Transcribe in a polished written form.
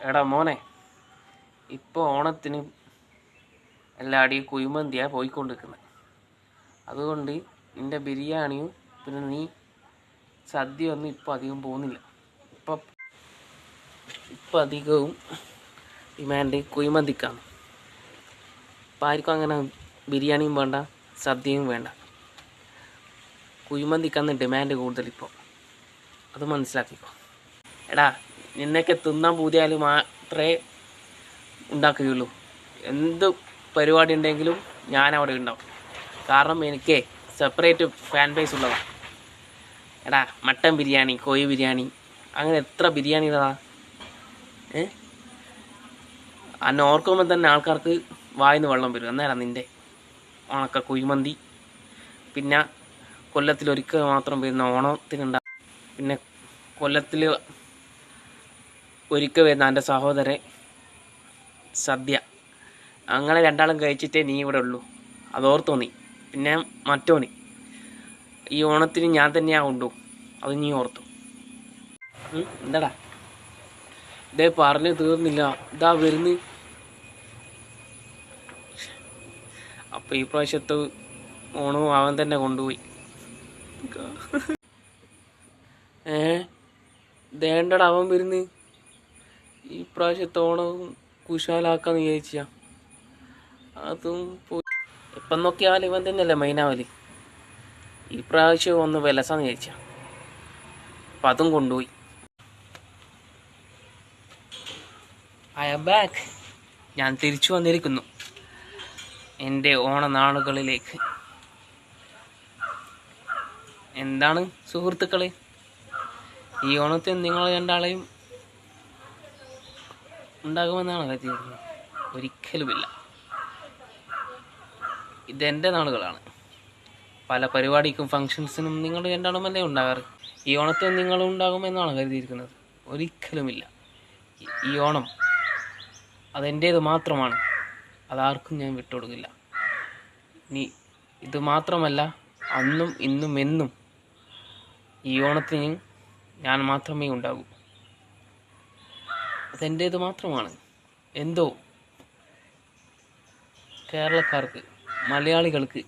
എടാ മോനെ, ഇപ്പോൾ ഓണത്തിന് എല്ലാടിയും കുഴിമന്തിയാണ് പോയിക്കൊണ്ടിരിക്കുന്നത്. അതുകൊണ്ട് നിൻ്റെ ബിരിയാണിയും പിന്നെ നീ സദ്യ ഒന്നും ഇപ്പോൾ അധികം പോകുന്നില്ല. ഇപ്പം അധികവും ഡിമാൻഡ് കുഴിമന്തിക്കാണ്. ഇപ്പം ആർക്കും അങ്ങനെ ബിരിയാണിയും വേണ്ട, സദ്യയും വേണ്ട. കുഴിമന്തിക്കാണ് ഡിമാൻഡ് കൂടുതലിപ്പോൾ. അത് മനസ്സിലാക്കിക്കോ. എടാ, നിന്നൊക്കെ തിന്നാൻ പൂതിയാൽ മാത്രമേ ഉണ്ടാക്കുകയുള്ളൂ. എന്ത് പരിപാടി ഉണ്ടെങ്കിലും ഞാനവിടെ ഉണ്ടാവും. കാരണം എനിക്ക് സെപ്പറേറ്റ് ഫാൻ ബേസ് ഉള്ളതാണ്. എടാ, മട്ടൻ ബിരിയാണി, കോഴി ബിരിയാണി, അങ്ങനെ എത്ര ബിരിയാണികളാ. അന്നെ ഓർക്കുമ്പോൾ തന്നെ ആൾക്കാർക്ക് വായിന്ന് വെള്ളം വരും. അന്നേരം നിൻ്റെ ഉണക്ക കുഴിമന്തി. പിന്നെ കൊല്ലത്തിലൊരിക്കൽ മാത്രം വരുന്ന ഓണത്തിനുണ്ടാകും. പിന്നെ കൊല്ലത്തിൽ ഒരിക്കൽ വരുന്ന എൻ്റെ സഹോദരൻ സദ്യ. അങ്ങനെ രണ്ടാളും കഴിച്ചിട്ടേ നീ ഇവിടെ ഉള്ളൂ. അതോർത്തോ നീ. പിന്നെ മറ്റോന് ഈ ഓണത്തിന് ഞാൻ തന്നെയാണ് കൊണ്ടു. അത് നീ ഓർത്തു. എന്താടാ, ഇതേ പറഞ്ഞു തീർന്നില്ല, ഇതാ വരുന്ന്. അപ്പം ഈ പ്രാവശ്യത്തെ ഓണവും അവൻ തന്നെ കൊണ്ടുപോയി. ദേണ്ടടാ, അവൻ വരുന്ന്. ഈ പ്രാവശ്യത്തെ ഓണവും കുശാലാക്കാന്ന് വിചാരിച്ചാ. അതും പോയി. ഇപ്പം നോക്കിയാൽ ഇവൻ തന്നെയല്ലേ മെയിനാവല്. ഈ പ്രാവശ്യം ഒന്ന് വിലസാന്ന് വിചാരിച്ചാ. അപ്പം അതും കൊണ്ടുപോയി. I am back. ഞാൻ തിരിച്ചു വന്നിരിക്കുന്നു എൻ്റെ ഓണനാളുകളിലേക്ക്. എന്താണ് സുഹൃത്തുക്കളെ, ഈ ഓണത്തിന് നിങ്ങൾ രണ്ടാളെയും ഉണ്ടാകുമെന്നാണ് കരുതിയിരുന്നത്? ഒരിക്കലുമില്ല. ഇതെൻ്റെ നാളുകളാണ്. പല പരിപാടിക്കും ഫങ്ഷൻസിനും നിങ്ങൾ രണ്ടാളുമല്ലേ ഉണ്ടാകാറ്. ഈ ഓണത്തിന് നിങ്ങൾ ഉണ്ടാകുമെന്നാണ് കരുതിയിരിക്കുന്നത്? ഒരിക്കലുമില്ല. ഈ ഓണം അതെൻ്റേത് മാത്രമാണ്. അതാർക്കും ഞാൻ വിട്ടുകൊടുക്കില്ല. ഇനി ഇത് മാത്രമല്ല, അന്നും ഇന്നും എന്നും ഈ ഓണത്തിന് ഞാൻ മാത്രമേ ഉണ്ടാകൂ. അതെൻ്റേത് മാത്രമാണ്. എന്തോ കേരളക്കാർക്ക്, മലയാളികൾക്ക്